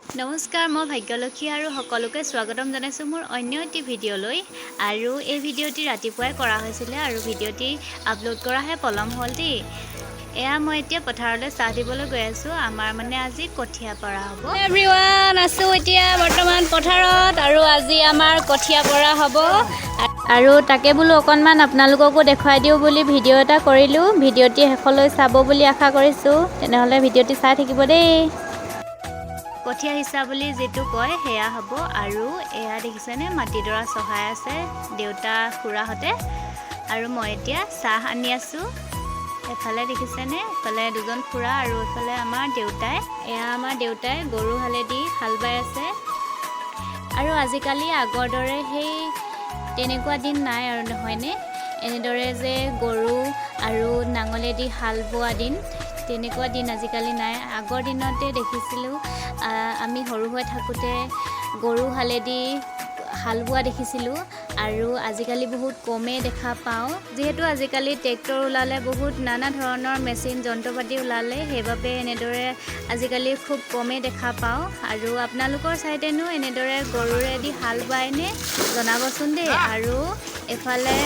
নমস্কাৰ, মই ভাগ্যলক্ষী আৰু সকলোকে স্বাগতম জনাইছোঁ মোৰ অন্য এটি ভিডিঅ'লৈ। আৰু এই ভিডিঅ'টি ৰাতিপুৱাই কৰা হৈছিলে আৰু ভিডিঅ'টি আপলোড কৰাহে পলম হ'ল দেই। এয়া মই এতিয়া পথাৰলৈ চাহ দিবলৈ গৈ আছোঁ। আমাৰ মানে আজি কঠীয়া পৰা হ'ব। এভৰিৱান, আছোঁ এতিয়া বৰ্তমান পথাৰত আৰু আজি আমাৰ কঠীয়া পৰা হ'ব। আৰু তাকে বোলো অকণমান আপোনালোককো দেখুৱাই দিওঁ বুলি ভিডিঅ' এটা কৰিলোঁ। ভিডিঅ'টি শেষলৈ চাব বুলি আশা কৰিছোঁ। তেনেহ'লে ভিডিঅ'টি চাই থাকিব দেই। কঠীয়া সিঁচা বুলি যিটো কয় সেয়া হ'ব। আৰু এয়া দেখিছেনে মাটিডৰা চহাই আছে দেউতা খুৰাহঁতে। আৰু মই এতিয়া চাহ আনি আছোঁ। এফালে দেখিছেনে, এফালে দুজন খুৰা আৰু এফালে আমাৰ দেউতাই। এয়া আমাৰ দেউতাই গৰু হালেদি হাল বাই আছে। আৰু আজিকালি আগৰ দৰে সেই তেনেকুৱা দিন নাই আৰু নহয়নে? এনেদৰে যে গৰু আৰু নাঙলেদি হাল বোৱা দিন, তেনেকুৱা দিন আজিকালি নাই। আগৰ দিনতে দেখিছিলোঁ আমি সৰু হৈ থাকোঁতে গৰু হালেদি হাল বোৱা দেখিছিলোঁ। আৰু আজিকালি বহুত কমেই দেখা পাওঁ, যিহেতু আজিকালি ট্ৰেক্টৰ ওলালে, বহুত নানা ধৰণৰ মেচিন যন্ত্ৰ পাতি ওলালে, সেইবাবে এনেদৰে আজিকালি খুব কমেই দেখা পাওঁ। আৰু আপোনালোকৰ ছাইডেনো এনেদৰে গৰুৰেদি হাল বায়নে জনাবচোন দেই। আৰু এফালে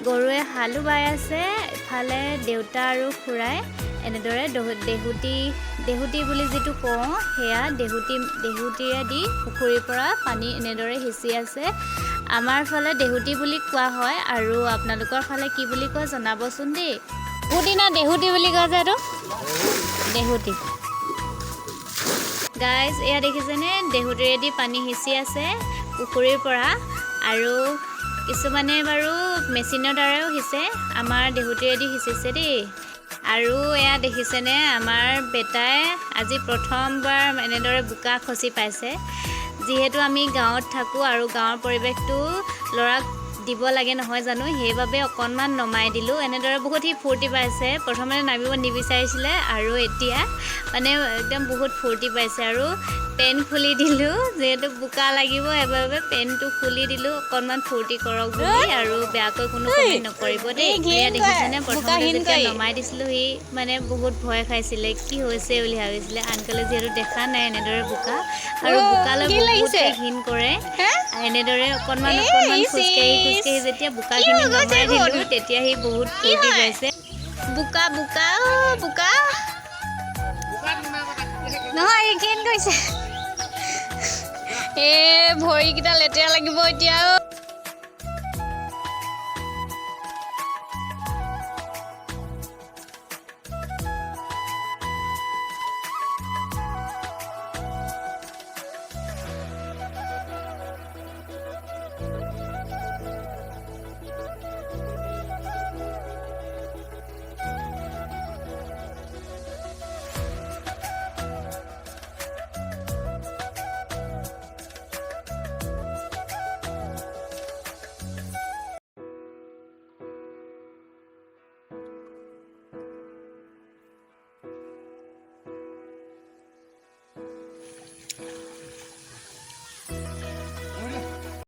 গৰুৱে হালো বাই আছে, এফালে দেউতা আৰু খুৰাই এনেদৰে দেহুতি বুলি যিটো কওঁ সেয়া দেহুতিৰে দি পুখুৰীৰ পৰা পানী এনেদৰে সিঁচি আছে। আমাৰ ফালে দেহুতি বুলি কোৱা হয়, আৰু আপোনালোকৰ ফালে কি বুলি কয় জনাবচোন দেই। দেহুতি না দেহুতি বুলি কয় যে এইটো দেহুতি। গাইজ, এয়া দেখিছেনে দেহুতিৰেদি পানী সিঁচি আছে পুখুৰীৰ পৰা। আৰু কিছুমানে বাৰু মেচিনৰ দ্বাৰাও সিঁচে, আমাৰ দেহুতিৰেদি সিঁচিছে দেই। আৰু এয়া দেখিছেনে আমাৰ বেটাই আজি প্ৰথমবাৰ এনেদৰে বোকা খচি পাইছে। যিহেতু আমি গাঁৱত থাকোঁ আৰু গাঁৱৰ পৰিৱেশটো ল'ৰাক দিব লাগে নহয় জানো, সেইবাবে অকণমান নমাই দিলোঁ। এনেদৰে বহুত সি ফূৰ্তি পাইছে। প্ৰথমতে নামিব নিবিচাৰিছিলে আৰু এতিয়া মানে একদম বহুত ফূৰ্তি পাইছে। আৰু পেণ্ট খুলি দিলোঁ, যিহেতু বোকা লাগিব সেইবাবে পেণ্টটো খুলি দিলোঁ অকণমান ফূৰ্তি কৰক বুলি। আৰু বেয়াকৈ কোনো কমেণ্ট নকৰিব দেই। এয়া দেখিছেনে প্ৰথমতে যেতিয়া নমাই দিছিলোঁ সি মানে বহুত ভয় খাইছিলে, কি হৈছে বুলি ভাবিছিলে। আনকালে যিহেতু দেখা নাই এনেদৰে বোকা, আৰু বোকালৈ বহুতে ঘিণ কৰে। এনেদৰে অকণমান খোজকাঢ়ি যেতিয়া বোকাখিনি নমাই দিলোঁ, তেতিয়া সি বহুত ফূৰ্তি পাইছে। বোকা বোকা বোকা নহয়, ঘিণ কৰিছে। ভৰিকেইটা লেতেৰা লাগিব এতিয়া।